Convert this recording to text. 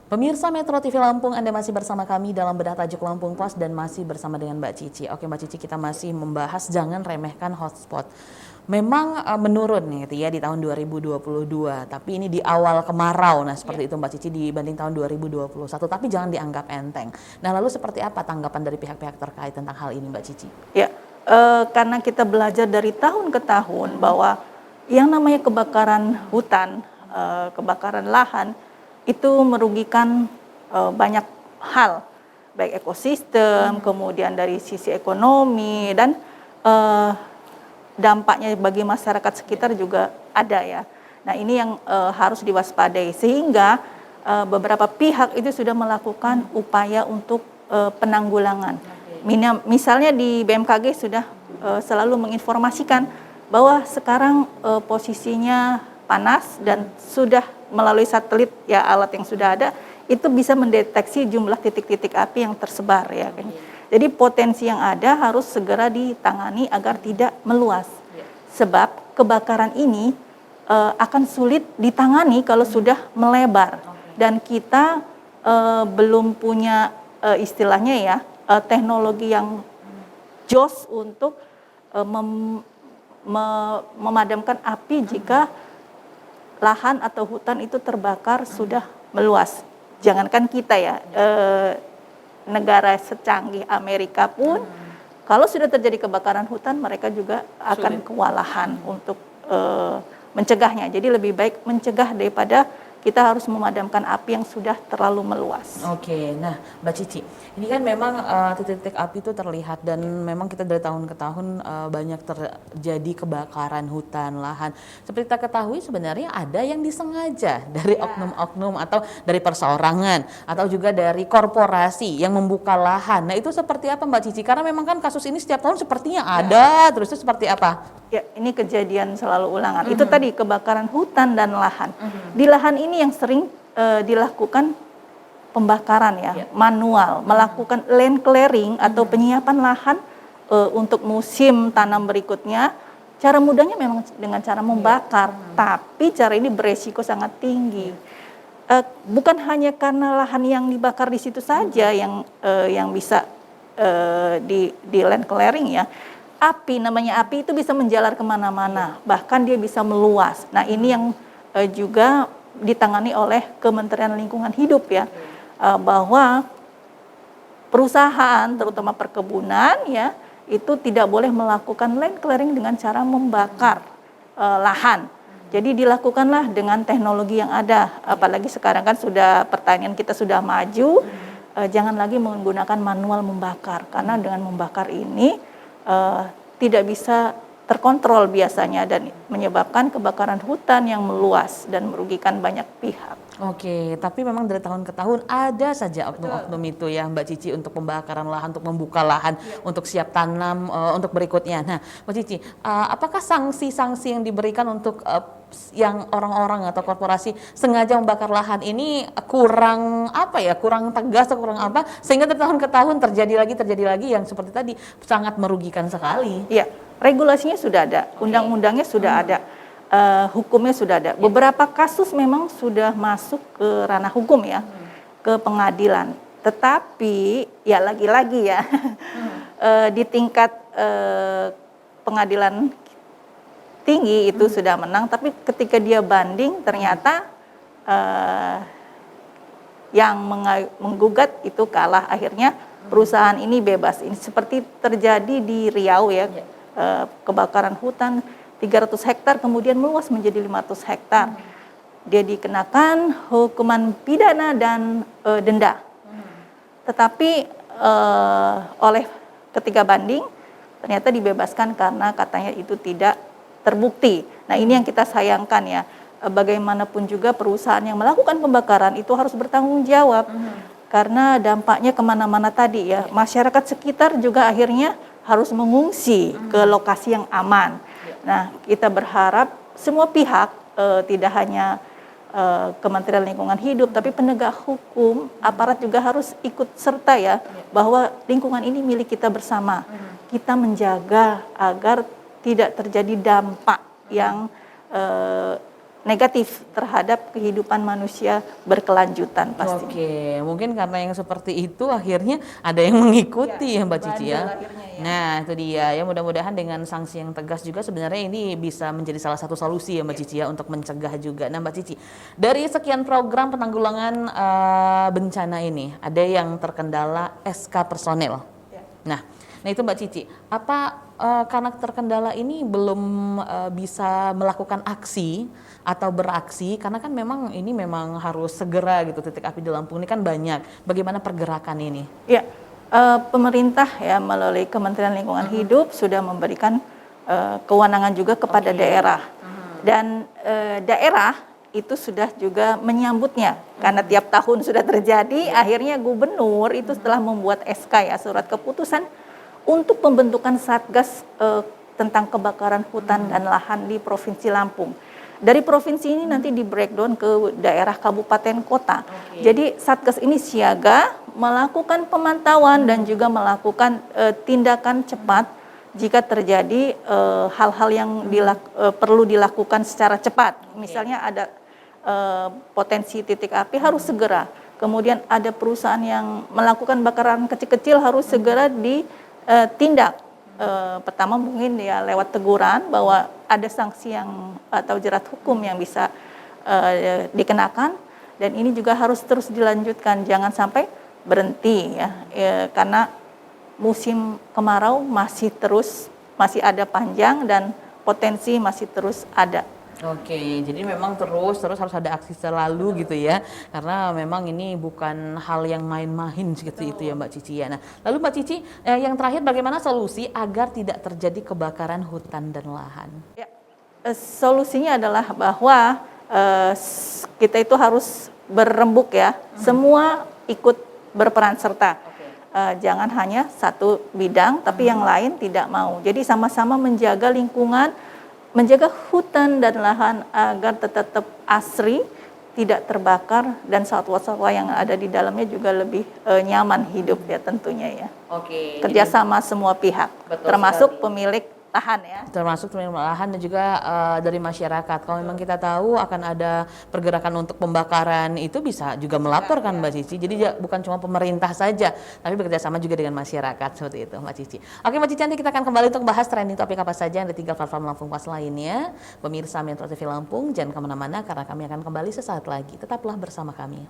Pemirsa Metro TV Lampung, Anda masih bersama kami dalam bedah tajuk Lampung Pos dan masih bersama dengan Mbak Cici. Oke Mbak Cici, kita masih membahas jangan remehkan hotspot. Memang menurun nih gitu ya di tahun 2022, tapi ini di awal kemarau. Nah, seperti itu Mbak Cici dibanding tahun 2021, tapi jangan dianggap enteng. Nah, lalu seperti apa tanggapan dari pihak-pihak terkait tentang hal ini Mbak Cici? Ya, karena kita belajar dari tahun ke tahun bahwa yang namanya kebakaran hutan, kebakaran lahan itu merugikan banyak hal, baik ekosistem, kemudian dari sisi ekonomi dan dampaknya bagi masyarakat sekitar juga ada ya. Nah ini yang harus diwaspadai sehingga beberapa pihak itu sudah melakukan upaya untuk penanggulangan. Misalnya di BMKG sudah selalu menginformasikan bahwa sekarang posisinya panas dan sudah melalui satelit ya alat yang sudah ada itu bisa mendeteksi jumlah titik-titik api yang tersebar ya. Jadi potensi yang ada harus segera ditangani agar tidak meluas. Sebab kebakaran ini akan sulit ditangani kalau sudah melebar dan kita belum punya istilahnya ya teknologi yang jos untuk memadamkan api jika lahan atau hutan itu terbakar sudah meluas. Jangankan kita ya, negara secanggih Amerika pun kalau sudah terjadi kebakaran hutan mereka juga akan kewalahan untuk mencegahnya. Jadi lebih baik mencegah daripada kita harus memadamkan api yang sudah terlalu meluas. Oke, nah Mbak Cici, ini kan memang titik-titik api itu terlihat dan memang kita dari tahun ke tahun banyak terjadi kebakaran hutan, lahan. Seperti kita ketahui sebenarnya ada yang disengaja dari oknum-oknum atau dari perseorangan atau juga dari korporasi yang membuka lahan. Nah itu seperti apa Mbak Cici? Karena memang kan kasus ini setiap tahun sepertinya ada, terus itu seperti apa? Ya, ini kejadian selalu ulangan. Itu tadi kebakaran hutan dan lahan. Di lahan ini yang sering dilakukan pembakaran ya, manual, melakukan land clearing atau penyiapan lahan untuk musim tanam berikutnya. Cara mudahnya memang dengan cara membakar, tapi cara ini beresiko sangat tinggi. Bukan hanya karena lahan yang dibakar di situ saja yang bisa di land clearing ya. Namanya api itu bisa menjalar kemana-mana, bahkan dia bisa meluas. Nah ini yang juga ditangani oleh Kementerian Lingkungan Hidup ya, bahwa perusahaan terutama perkebunan ya itu tidak boleh melakukan land clearing dengan cara membakar lahan. Jadi dilakukanlah dengan teknologi yang ada, apalagi sekarang kan sudah pertanian kita sudah maju, jangan lagi menggunakan manual membakar, karena dengan membakar ini tidak bisa terkontrol biasanya dan menyebabkan kebakaran hutan yang meluas dan merugikan banyak pihak. Oke, tapi memang dari tahun ke tahun ada saja oknum-oknum itu ya Mbak Cici untuk pembakaran lahan, untuk membuka lahan, untuk siap tanam untuk berikutnya. Nah Mbak Cici, apakah sanksi-sanksi yang diberikan untuk yang orang-orang atau korporasi sengaja membakar lahan ini kurang apa ya, kurang tegas atau kurang apa, sehingga dari tahun ke tahun terjadi lagi yang seperti tadi sangat merugikan sekali? Iya, regulasinya sudah ada, undang-undangnya sudah ada. Hukumnya sudah ada. Beberapa kasus memang sudah masuk ke ranah hukum ya, ke pengadilan. Tetapi ya lagi-lagi ya di tingkat pengadilan tinggi itu sudah menang, tapi ketika dia banding ternyata yang menggugat itu kalah. Akhirnya perusahaan ini bebas. Ini seperti terjadi di Riau ya, kebakaran hutan 300 hektar kemudian meluas menjadi 500 hektar. Dia dikenakan hukuman pidana dan denda. Tetapi oleh ketika banding ternyata dibebaskan karena katanya itu tidak terbukti. Nah ini yang kita sayangkan ya. Bagaimanapun juga perusahaan yang melakukan pembakaran itu harus bertanggung jawab. Karena dampaknya kemana-mana tadi ya. Masyarakat sekitar juga akhirnya harus mengungsi ke lokasi yang aman. Nah, kita berharap semua pihak, tidak hanya Kementerian Lingkungan Hidup, tapi penegak hukum, aparat juga harus ikut serta ya, bahwa lingkungan ini milik kita bersama. Kita menjaga agar tidak terjadi dampak yang negatif terhadap kehidupan manusia berkelanjutan pasti. Oke, mungkin karena yang seperti itu akhirnya ada yang mengikuti ya Mbak Cici ya. Akhirnya ya. Nah itu dia ya, mudah-mudahan dengan sanksi yang tegas juga sebenarnya ini bisa menjadi salah satu solusi ya Mbak Cici ya untuk mencegah juga. Nah Mbak Cici, dari sekian program penanggulangan bencana ini ada yang terkendala SK personel. Nah itu Mbak Cici, apa karena terkendala ini belum bisa melakukan aksi atau beraksi, karena kan memang ini memang harus segera gitu, titik api di Lampung ini kan banyak. Bagaimana pergerakan ini? Ya, pemerintah ya melalui Kementerian Lingkungan Hidup sudah memberikan kewenangan juga kepada daerah, dan daerah itu sudah juga menyambutnya karena tiap tahun sudah terjadi. Akhirnya gubernur itu setelah membuat SK ya, surat keputusan untuk pembentukan satgas tentang kebakaran hutan dan lahan di Provinsi Lampung. Dari provinsi ini nanti di breakdown ke daerah kabupaten kota. Jadi satgas ini siaga melakukan pemantauan dan juga melakukan tindakan cepat jika terjadi hal-hal yang perlu dilakukan secara cepat. Misalnya ada potensi titik api harus segera. Kemudian ada perusahaan yang melakukan bakaran kecil-kecil harus segera ditindak. Pertama mungkin ya lewat teguran bahwa ada sanksi yang atau jerat hukum yang bisa dikenakan, dan ini juga harus terus dilanjutkan, jangan sampai berhenti ya, karena musim kemarau masih ada panjang dan potensi masih terus ada. Oke, jadi memang terus harus ada aksi selalu gitu ya, karena memang ini bukan hal yang main-main seperti itu ya Mbak Cici ya. Nah, lalu Mbak Cici, yang terakhir bagaimana solusi agar tidak terjadi kebakaran hutan dan lahan? Ya, solusinya adalah bahwa kita itu harus berembuk ya, semua ikut berperan serta. Jangan hanya satu bidang, tapi yang lain tidak mau. Jadi sama-sama menjaga lingkungan, menjaga hutan dan lahan agar tetap asri, tidak terbakar, dan satwa-satwa yang ada di dalamnya juga lebih nyaman hidup ya tentunya ya. Oke. Kerjasama semua pihak, termasuk sekali. pemilik lahan ya. Termasuk pemilik lahan dan juga dari masyarakat. Kalau memang kita tahu akan ada pergerakan untuk pembakaran, itu bisa juga melapor kan Mbak Cici. Jadi bukan cuma pemerintah saja, tapi bekerjasama juga dengan masyarakat seperti itu Mbak Cici. Oke Mbak Cici, nanti kita akan kembali untuk bahas trending topik apa saja yang ada di platform Lampung Pas lainnya. Pemirsa Metro TV Lampung, jangan kemana-mana karena kami akan kembali sesaat lagi. Tetaplah bersama kami.